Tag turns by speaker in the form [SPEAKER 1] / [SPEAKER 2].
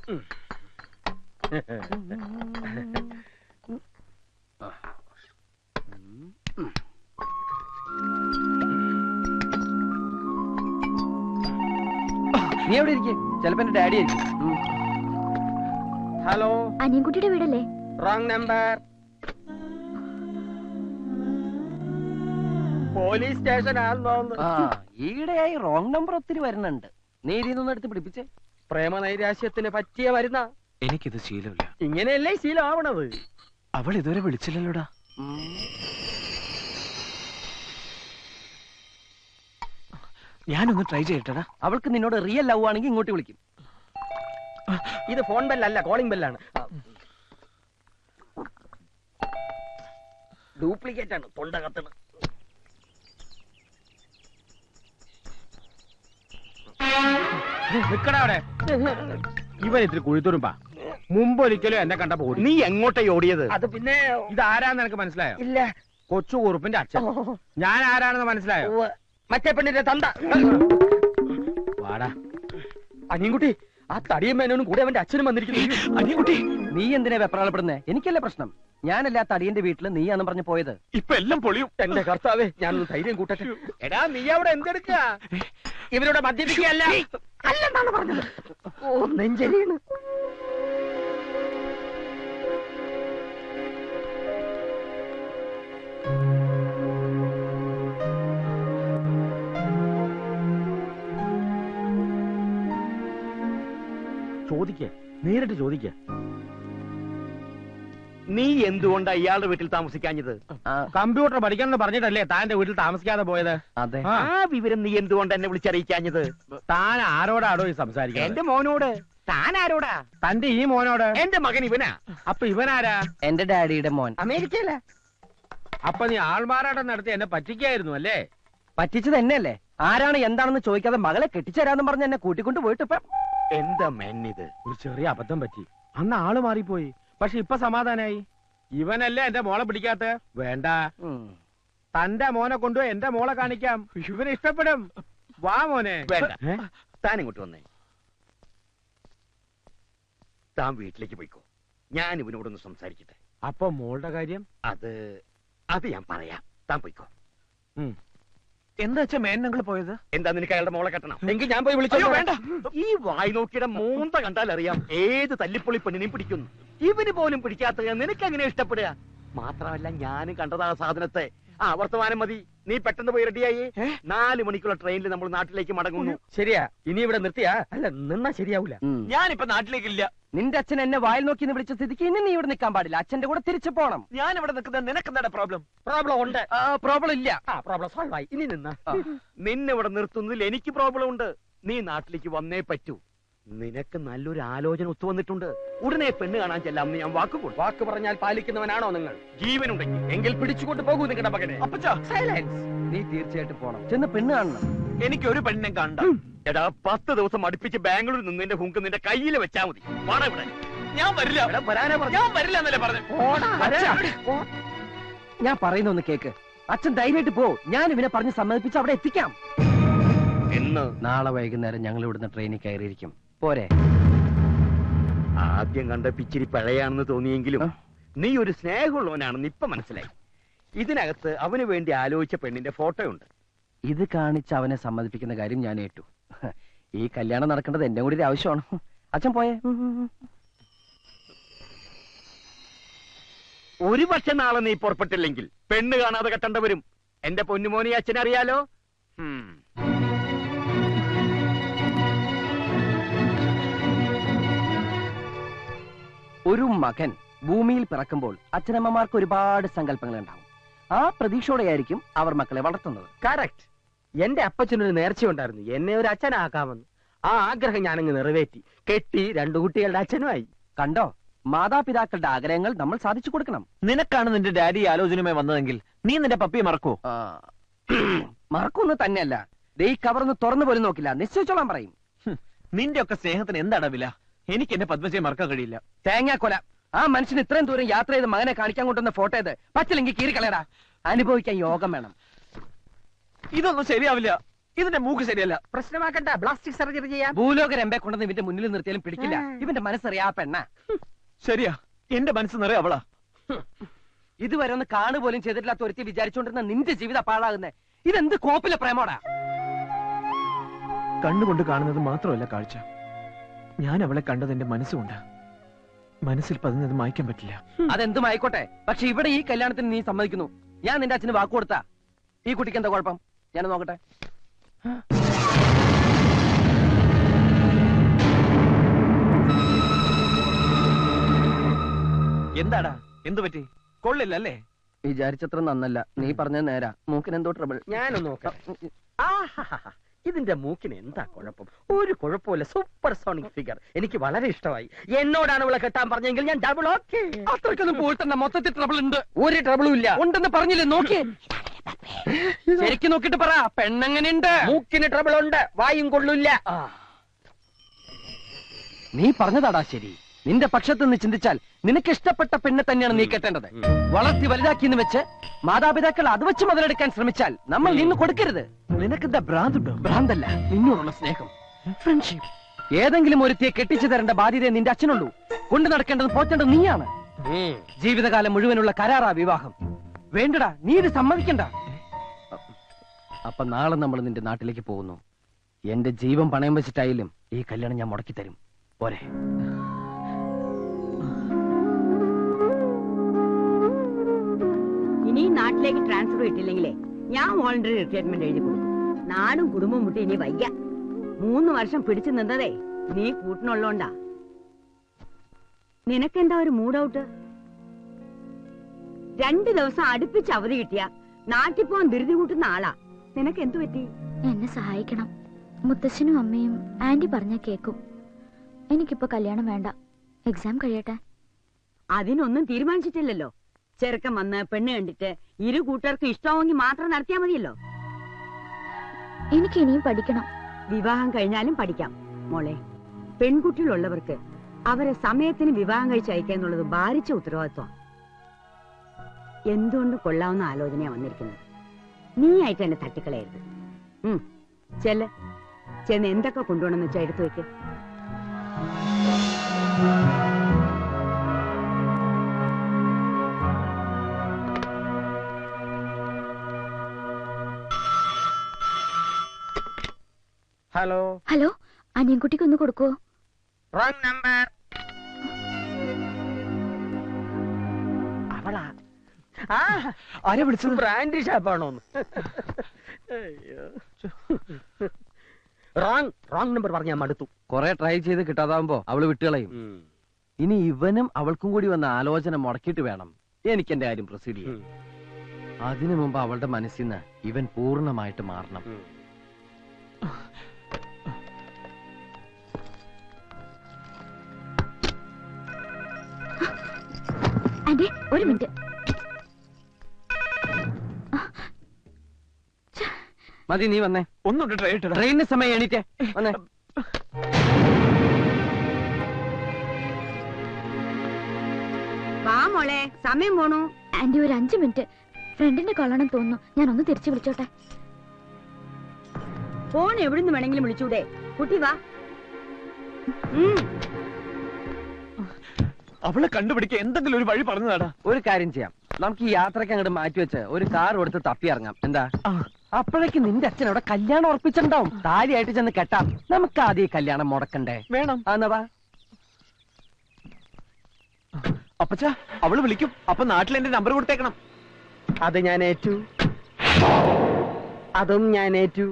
[SPEAKER 1] നീ എവിടെ ഇരിക്കും? ചിലപ്പോ എന്റെ ഡാഡി ആയിരിക്കും.
[SPEAKER 2] ഹലോ,
[SPEAKER 3] അനിയൻകുട്ടിയുടെ വീടല്ലേ?
[SPEAKER 2] Wrong number. പോലീസ് സ്റ്റേഷൻ ആണെന്ന് തോന്നുന്നു.
[SPEAKER 1] ഈയിടെയായി റോങ് നമ്പർ ഒത്തിരി വരുന്നുണ്ട്. നീ ഇതിന്നൊന്നും എടുത്ത് പിടിപ്പിച്ചേ.
[SPEAKER 2] പ്രേമനൈരാശ്യത്തിന് പറ്റിയ വരുന്ന.
[SPEAKER 4] എനിക്കിത് ശീലമില്ല.
[SPEAKER 2] ഇങ്ങനെയല്ലേ ശീലം ആവണത്?
[SPEAKER 4] അവൾ ഇതുവരെ വിളിച്ചില്ലല്ലോടാ. ഞാനൊന്ന് ട്രൈ ചെയ്യട്ടെടാ.
[SPEAKER 1] അവൾക്ക് നിന്നോട് റിയൽ ലവ് ആണെങ്കിൽ ഇങ്ങോട്ട് വിളിക്കും.
[SPEAKER 2] ഇത് ഫോൺ ബെല്ലല്ല, കോളിംഗ് ബെല്ലാണ്. ഡ്യൂപ്ലിക്കേറ്റ് ആണ്, തൊണ്ട കത്തണ്.
[SPEAKER 5] നിക്കടാ അവിടെ. ഇവൻ ഇത്തിരി കുഴിത്തുറുമ്പാ. മുമ്പ് ഒരിക്കലും എന്നെ കണ്ടപ്പോ ഓടി.
[SPEAKER 2] നീ എങ്ങോട്ടേ ഓടിയത്? അത് പിന്നെ
[SPEAKER 5] ഇതാരാന്ന് എനിക്ക് മനസ്സിലായോ?
[SPEAKER 2] ഇല്ല.
[SPEAKER 5] കൊച്ചു കുറുപ്പിന്റെ അച്ഛൻ. ഞാൻ ആരാണെന്ന് മനസ്സിലായോ?
[SPEAKER 2] മറ്റേ പെണ്ണിന്റെ തന്ത.
[SPEAKER 5] വാടാ
[SPEAKER 2] അനിയൻകുട്ടി, ആ തടിയമ്മേനോനും കൂടെ അവന്റെ അച്ഛനും വന്നിരിക്കുന്നു.
[SPEAKER 1] അനിയൻകുട്ടി, നീ എന്തിനാ വെപ്രാളപ്പെടുന്നേ? എനിക്കല്ലേ പ്രശ്നം. ഞാനല്ല തടിയന്റെ വീട്ടില് നീയാന്ന് പറഞ്ഞു പോയത്.
[SPEAKER 4] ഇപ്പൊ എല്ലാം പൊളിയും.
[SPEAKER 2] എന്റെ കർത്താവേ, ഞാനൊന്ന് ധൈര്യം കൂട്ടട്ടെ.
[SPEAKER 5] എടാ, നീ അവിടെ എന്തെടുക്ക?
[SPEAKER 2] ഇവരോട് മദ്യപിക്കുകയല്ല അല്ലെന്നാണ് പറഞ്ഞത്. ഓ, നെഞ്ചരിയാണ്.
[SPEAKER 5] ചോദിക്ക, നേരിട്ട് ചോദിക്ക.
[SPEAKER 2] നീ എന്തുകൊണ്ടാ ഇയാളുടെ വീട്ടിൽ താമസിക്കാഞ്ഞത്?
[SPEAKER 5] കമ്പ്യൂട്ടർ പഠിക്കണം പറഞ്ഞിട്ടല്ലേ താന്റെ വീട്ടിൽ താമസിക്കാതെ പോയത്?
[SPEAKER 1] അതെ.
[SPEAKER 2] ആ വിവരം നീ എന്തുകൊണ്ട് എന്നെ വിളിച്ചറിയിക്കാഞ്ഞത്?
[SPEAKER 5] താൻ ആരോടാടോ ഈ സംസാരിക്കുക?
[SPEAKER 2] എന്റെ മോനോട്. താൻ ആരോടാ?
[SPEAKER 5] തന്റെ ഈ മോനോട്.
[SPEAKER 2] എന്റെ മകൻ ഇവനാ.
[SPEAKER 5] അപ്പൊ ഇവനാരാ?
[SPEAKER 1] എന്റെ ഡാഡിയുടെ മോൻ.
[SPEAKER 2] അമേരിക്കയില.
[SPEAKER 5] അപ്പൊ നീ ആൾമാറാട്ടം നടത്തി എന്നെ പറ്റിക്കായിരുന്നു അല്ലേ?
[SPEAKER 1] പറ്റിച്ചത് എന്നെയല്ലേ? ആരാണ് എന്താണെന്ന് ചോദിക്കാതെ മകളെ കെട്ടിച്ചേരാന്ന് പറഞ്ഞ് എന്നെ കൂട്ടിക്കൊണ്ട് പോയിട്ട് ഇപ്പൊ
[SPEAKER 2] എന്താ മെന്നിത്?
[SPEAKER 5] ഒരു ചെറിയ അബദ്ധം പറ്റി. അന്ന് ആള് മാറിപ്പോയി. പക്ഷെ ഇപ്പൊ സമാധാനായി. ഇവനല്ലേ എന്റെ മോളെ പിടിക്കാത്ത? വേണ്ട, തന്റെ മോനെ കൊണ്ടു എന്റെ മോളെ കാണിക്കാം. ഇവന് ഇഷ്ടപ്പെടും. വാ മോനെ.
[SPEAKER 2] വേണ്ട, താൻ ഇങ്ങോട്ട് വന്നേ. താൻ വീട്ടിലേക്ക് പോയിക്കോ. ഞാൻ ഇവനോടൊന്ന് സംസാരിക്കട്ടെ.
[SPEAKER 5] അപ്പൊ മോളുടെ കാര്യം?
[SPEAKER 2] അത് ഞാൻ പറയാം. താൻ പോയിക്കോ.
[SPEAKER 4] എന്താ വെച്ചാ മേനങ്ങൾ പോയത്?
[SPEAKER 2] എന്താ നിനക്ക് അയാളുടെ മോളെ കെട്ടണം? എങ്കിൽ ഞാൻ പോയി വിളിച്ചോ. വേണ്ട, ഈ വായി നോക്കിയുടെ മൂന്ത കണ്ടാൽ അറിയാം ഏത് തല്ലിപ്പൊളി പെണ്ണിനെയും പിടിക്കുന്നു. ഇവന് പോലും പിടിക്കാത്ത നിനക്ക് എങ്ങനെ ഇഷ്ടപ്പെടുക? മാത്രമല്ല, ഞാനും കണ്ടതാ സാധനത്തെ. വർത്തമാനം മതി. നീ പെട്ടെന്ന് പോയി റെഡിയായി. 4 മണിക്കുള്ള ട്രെയിനിൽ നമ്മൾ നാട്ടിലേക്ക് മടങ്ങുന്നു.
[SPEAKER 5] ശരിയാ. ഇനി ഇവിടെ നിർത്തിയാ? അല്ല, നിന്നാ ശരിയാവൂല.
[SPEAKER 4] ഞാനിപ്പോ നാട്ടിലേക്കില്ല.
[SPEAKER 1] നിന്റെ അച്ഛൻ എന്നെ വായിൽ നോക്കി വിളിച്ച സ്ഥിതിക്ക് ഇനി നീ ഇവിടെ നിൽക്കാൻ പാടില്ല. അച്ഛന്റെ കൂടെ തിരിച്ചു പോണം.
[SPEAKER 4] ഞാൻ ഇവിടെ നിൽക്കുന്നത് നിനക്ക് എന്താണ് പ്രോബ്ലം?
[SPEAKER 2] പ്രോബ്ലം ഉണ്ട്.
[SPEAKER 1] പ്രോബ്ലം ഇല്ല.
[SPEAKER 2] പ്രോബ്ലം സോൾവ് ആയി. ഇനി നിന്നെ ഇവിടെ നിർത്തുന്നതിൽ എനിക്ക് പ്രോബ്ലം ഉണ്ട്. നീ നാട്ടിലേക്ക് വന്നേ പറ്റൂ. നിനക്ക് നല്ലൊരു ആലോചന ഒത്തുവന്നിട്ടുണ്ട്. ഉടനെ പെണ്ണ് കാണാൻ ചെല്ലാമെന്ന് ഞാൻ വാക്ക് പറഞ്ഞാൽ പാലിക്കുന്നവനാണോ നിങ്ങൾ? ജീവനുണ്ടെങ്കിൽ എങ്കിൽ പിടിച്ചുകൊണ്ട് പോകൂ നിങ്ങളുടെ മകനെ.
[SPEAKER 1] സൈലൻസ്. നീ തീർച്ചയായിട്ടും പോണം. ചെന്ന് പെണ്ണ് കാണണം.
[SPEAKER 4] എനിക്ക് ഒരു പെണ്ണിനെ കണ്ട.
[SPEAKER 2] എടാ, 10 ദിവസം അടുപ്പിച്ച് ബാംഗ്ലൂരിൽ നിന്ന് നിന്റെ ഹുങ്ക് നിന്റെ കയ്യിൽ വെച്ചാ മതി. വാടാ ഇവിടെ.
[SPEAKER 4] ഞാൻ വരില്ല. ഞാൻ വരില്ല എന്നല്ലേ പറഞ്ഞു.
[SPEAKER 1] ഞാൻ പറയുന്ന ഒന്ന് കേക്ക്. അച്ഛൻ ധൈര്യമായിട്ട് പോ. ഞാൻ ഇവനെ പറഞ്ഞ് സമ്മതിപ്പിച്ച് അവിടെ എത്തിക്കാം. നാളെ വൈകുന്നേരം ഞങ്ങൾ ഇവിടുന്ന് ട്രെയിനിൽ കയറിയിരിക്കും. പോരെ?
[SPEAKER 2] ആദ്യം കണ്ട പിച്ചിരി പഴയാണെന്ന് തോന്നിയെങ്കിലും നീ ഒരു സ്നേഹമുള്ളവനാണെന്ന് ഇപ്പൊ മനസ്സിലായി. ഇതിനകത്ത് അവന് വേണ്ടി ആലോചിച്ച പെണ്ണിന്റെ ഫോട്ടോ ഉണ്ട്.
[SPEAKER 1] ഇത് കാണിച്ച് അവനെ സമ്മതിപ്പിക്കുന്ന കാര്യം ഞാൻ ഏറ്റു. ഈ കല്യാണം നടക്കേണ്ടത് എന്റെ കൂടി ഒരു ആവശ്യമാണ്. അച്ഛൻ പോയേ.
[SPEAKER 2] ഒരു പക്ഷെ നാളെ നീ പുറപ്പെട്ടില്ലെങ്കിൽ പെണ്ണ് കാണാതെ കെട്ടേണ്ടവരും. എന്റെ പൊന്നുമോനി അച്ഛനറിയാലോ.
[SPEAKER 1] ഒരു മകൻ ഭൂമിയിൽ പിറക്കുമ്പോൾ അച്ഛനമ്മമാർക്ക് ഒരുപാട് സങ്കല്പങ്ങൾ ഉണ്ടാവും. ആ പ്രതീക്ഷയോടെയായിരിക്കും അവർ മക്കളെ വളർത്തുന്നത്.
[SPEAKER 5] കറക്റ്റ്. എന്റെ അപ്പച്ചനൊരു നേർച്ചയുണ്ടായിരുന്നു, എന്നെ ഒരു അച്ഛനാക്കാമെന്ന്. ആ ആഗ്രഹം ഞാനങ്ങ് നിറവേറ്റി. കെട്ടി 2 കുട്ടികളുടെ അച്ഛനുമായി.
[SPEAKER 1] കണ്ടോ, മാതാപിതാക്കളുടെ ആഗ്രഹങ്ങൾ നമ്മൾ സാധിച്ചു കൊടുക്കണം.
[SPEAKER 4] നിനക്കാണ് നിന്റെ ഡാഡി ആലോചനയുമായി വന്നതെങ്കിൽ നീ നിന്റെ പപ്പിയെ മറക്കോ?
[SPEAKER 1] മറക്കൊന്നും തന്നെയല്ല. ഈ കവർന്ന് തുറന്നു പോലും നോക്കില്ല. നിശ്ചയിച്ചോളാൻ പറയും.
[SPEAKER 4] നിന്റെ ഒക്കെ സ്നേഹത്തിന് എന്താണ് വില? എനിക്ക് എന്റെ പത്മജയെ മറക്കാൻ കഴിയില്ല.
[SPEAKER 1] തേങ്ങാക്കൊല. ആ മനുഷ്യൻ ഇത്രയും ദൂരം യാത്ര ചെയ്ത് മകനെ കാണിക്കാൻ കൊണ്ടുവന്ന ഫോട്ടോ ഇത്. പറ്റില്ലെങ്കിൽ കീറിക്കളയടാ. അനുഭവിക്കാൻ യോഗം വേണം.
[SPEAKER 4] ഇതൊന്നും ശരിയാവില്ല. ഇതിന്റെ മൂക്ക് ശരിയല്ല.
[SPEAKER 5] പ്രശ്നമാക്കണ്ട, പ്ലാസ്റ്റിക് സർജറി ചെയ്യാം.
[SPEAKER 1] ഭൂലോക രമ്പെ കൊണ്ടുവന്ന് ഇവന്റെ മുന്നിൽ നിർത്തിയാലും പിടിക്കില്ല. ഇവന്റെ മനസ്സറിയാ പെണ്ണ.
[SPEAKER 4] ശരിയാ, എന്റെ മനസ്സ് നിറയെ അവളാ.
[SPEAKER 1] ഇതുവരെ ഒന്ന് കാണുപോലും ചെയ്തിട്ടില്ലാത്ത ഒരുത്തി വിചാരിച്ചോണ്ടിരുന്ന നിന്റെ ജീവിതം പാഴാകുന്നേ. ഇതെന്ത് കോപ്പിലെ പ്രേമോടാ?
[SPEAKER 4] കണ്ണുകൊണ്ട് കാണുന്നത് മാത്രമല്ല കാഴ്ച. ഞാൻ അവളെ കണ്ടത് എന്റെ മനസ്സുകൊണ്ട്. മനസ്സിൽ പതിഞ്ഞത് മായ്ക്കാൻ പറ്റില്ല.
[SPEAKER 1] അതെന്തും ആയിക്കോട്ടെ, പക്ഷെ ഇവിടെ ഈ കല്യാണത്തിന് നീ സമ്മതിക്കുന്നു. ഞാൻ നിന്റെ അച്ഛന് വാക്ക് കൊടുത്താ ഈ കുട്ടിക്ക് എന്താ കുഴപ്പം? ഞാൻ നോക്കട്ടെ.
[SPEAKER 4] എന്താടാ, എന്തു പറ്റി? കൊള്ളില്ലല്ലേ?
[SPEAKER 1] വിചാരിച്ചത്ര നന്നല്ല. നീ പറഞ്ഞത് നേരാ. മൂക്കിനെന്തോ ട്രബിൾ.
[SPEAKER 5] ഞാനൊന്ന് നോക്കാം. ഇതിന്റെ മൂക്കിന് എന്താ കുഴപ്പം? ഒരു കുഴപ്പമില്ല. Super sonic figure. എനിക്ക് വളരെ ഇഷ്ടമായി. എന്നോടാണ് ഇവളെ കെട്ടാൻ പറഞ്ഞെങ്കിൽ ഞാൻ ഡബിൾ ഓക്കെ.
[SPEAKER 1] അത്രക്കൊന്നും പോയിട്ടെന്ന മൊത്തത്തിൽ ട്രബിൾ ഉണ്ട്.
[SPEAKER 5] ഒരു ട്രബിളും ഇല്ല.
[SPEAKER 1] ഉണ്ടെന്ന് പറഞ്ഞില്ലേ? നോക്കി ശരിക്കും നോക്കിട്ട് പറ, പെണ്ണെങ്ങനെയുണ്ട്?
[SPEAKER 5] മൂക്കിന് ട്രബിൾ ഉണ്ട്, വായും കൊള്ളില്ല.
[SPEAKER 1] നീ പറഞ്ഞതാടാ ശരി. നിന്റെ പക്ഷത്ത് നിന്ന് ചിന്തിച്ചാൽ നിനക്ക് ഇഷ്ടപ്പെട്ട പെണ്ണെ തന്നെയാണ് നീ കെട്ടേണ്ടത്. വളർത്തി വലുതാക്കിയെന്ന് വെച്ച് മാതാപിതാക്കൾ അത് വെച്ച് മുതലെടുക്കാൻ ശ്രമിച്ചാൽ നമ്മൾ നിന്ന് കൊടുക്കരുത്.
[SPEAKER 4] നിനക്കെന്താ ഭ്രാന്തുണ്ടോ?
[SPEAKER 1] ഭ്രാന്തല്ല, നിന്നോടുള്ള സ്നേഹം, ഫ്രണ്ട്ഷിപ്പ്. ഏതെങ്കിലും ഒരുത്തിയെ കെട്ടിച്ചു തരേണ്ട ബാധ്യത നിന്റെ അച്ഛനുള്ളൂ. കൊണ്ടു നടക്കേണ്ടത് പോറ്റേണ്ടത് നീയാണ്. ജീവിതകാലം മുഴുവനുള്ള കരാറാ വിവാഹം. വേണ്ടടാ, നീ ഇത് സമ്മതിക്കണ്ട. അപ്പൊ നാളെ നമ്മൾ നിന്റെ നാട്ടിലേക്ക് പോകുന്നു. എന്റെ ജീവൻ പണയം വെച്ചിട്ടായാലും ഈ കല്യാണം ഞാൻ മുടക്കി തരും. പോരെ?
[SPEAKER 3] ഇനി നാട്ടിലേക്ക് ട്രാൻസ്ഫർ കിട്ടില്ലെങ്കിലേ ഞാൻ വോളണ്ടറി റിട്ടയർമെന്റ് എഴുതി കൊടുക്കും. നാടും കുടുംബം മുട്ടി ഇനി വയ്യ. 3 വർഷം പിടിച്ചു നിന്നതേ നീ കൂട്ടിനുള്ളോണ്ടാ. നിനക്കെന്താ ഒരു മൂഡ് ഔട്ട്? 2 ദിവസം അടുപ്പിച്ച് അവധി കിട്ടിയ നാട്ടിൽ പോകാൻ ധൃതി കൂട്ടുന്ന ആളാ. നിനക്ക് എന്തു പറ്റി?
[SPEAKER 6] എന്നെ സഹായിക്കണം. മുത്തശ്ശനും അമ്മയും ആന്റി പറഞ്ഞ കേക്കും. എനിക്കിപ്പോ കല്യാണം വേണ്ട, എക്സാം കഴിയട്ടെ.
[SPEAKER 3] അതിനൊന്നും തീരുമാനിച്ചിട്ടില്ലല്ലോ. ചെറുക്കൻ വന്ന് പെണ്ണ് കണ്ടിട്ട് 2 കൂട്ടർക്കും ഇഷ്ടമാവെങ്കിൽ മാത്രം നടത്തിയാ മതിയല്ലോ.
[SPEAKER 6] എനിക്ക് ഇനിയും പഠിക്കണം.
[SPEAKER 3] വിവാഹം കഴിഞ്ഞാലും പഠിക്കാം മോളെ. പെൺകുട്ടികളുള്ളവർക്ക് അവരെ സമയത്തിന് വിവാഹം കഴിച്ച് അയക്കുക എന്നുള്ളത് ഭാരിച്ച ഉത്തരവാദിത്വം. എന്തുകൊണ്ടും കൊള്ളാവുന്ന ആലോചനയാ വന്നിരിക്കുന്നത്. നീ ആയിട്ട് എന്നെ തട്ടിക്കളയരുത്. ചെന്ന് എന്തൊക്കെ കൊണ്ടുപോകണമെന്ന് വെച്ചാൽ എടുത്തു വെക്ക്.
[SPEAKER 5] ഹലോ
[SPEAKER 6] ഹലോ, അനിയൻകുട്ടിക്ക് ഒന്ന് കൊടുക്കുവോ?
[SPEAKER 5] Wrong number. അവളാ?
[SPEAKER 4] ആരെ വിളിച്ചത്?
[SPEAKER 5] ബ്രാൻഡ് ഷാപ്പാണോ? റോങ് നമ്പർ പറഞ്ഞ മടുത്തു.
[SPEAKER 1] കൊറേ ട്രൈ ചെയ്ത് കിട്ടാതാവുമ്പോ അവള് വിട്ടുകളയും. ഇനി ഇവനും അവൾക്കും കൂടി വന്ന ആലോചന മുടക്കിയിട്ട് വേണം എനിക്ക് എന്റെ കാര്യം പ്രൊസീഡ് ചെയ്യാൻ. അതിനു മുമ്പ് അവളുടെ മനസ്സിൽ നിന്ന് ഇവൻ പൂർണ്ണമായിട്ട് മാറണം.
[SPEAKER 6] ആന്റി, ഒരു മിനിറ്റ്.
[SPEAKER 1] മതി, നീ വന്നേ.
[SPEAKER 4] ഒന്നുണ്ട് ട്രൈ ഇട്ടടാ.
[SPEAKER 1] ട്രെയിനിന് സമയം എണീറ്റേ വന്നേ.
[SPEAKER 3] വാ മോളെ, സമയം പോണു.
[SPEAKER 6] ആന്റി, ഒരു 5 മിനിറ്റ്. ഫ്രണ്ടിന്റെ കൊള്ളണം തോന്നുന്നു. ഞാനൊന്ന് തിരിച്ചു വിളിച്ചോട്ടെ.
[SPEAKER 3] ഫോൺ എവിടുന്ന് വേണമെങ്കിലും വിളിച്ചൂടെ? കുട്ടി വാ.
[SPEAKER 4] അവളെ കണ്ടുപിടിക്കാൻ എന്തെങ്കിലും ഒരു വഴി പറഞ്ഞതാടാ.
[SPEAKER 1] ഒരു കാര്യം ചെയ്യാം, നമുക്ക് ഈ യാത്രയ്ക്ക് അങ്ങോട്ട് മാറ്റി വെച്ച് ഒരു കാർ കൊടുത്ത് തപ്പി ഇറങ്ങാം. എന്താ? അപ്പോഴേക്ക് നിന്റെ അച്ഛൻ അവിടെ കല്യാണം ഉറപ്പിച്ചിട്ടുണ്ടാവും. താലിയായിട്ട് ചെന്ന് കെട്ടാം. നമുക്ക് ആദ്യം ഈ കല്യാണം മുടക്കണ്ടേ?
[SPEAKER 4] വേണം.
[SPEAKER 1] എന്നാ
[SPEAKER 4] അപ്പച്ച, അവള് വിളിക്കും. അപ്പൊ നാട്ടിൽ എന്റെ നമ്പർ കൊടുത്തേക്കണം.
[SPEAKER 5] അത് ഞാൻ ഏറ്റു. അതും ഞാൻ ഏറ്റു.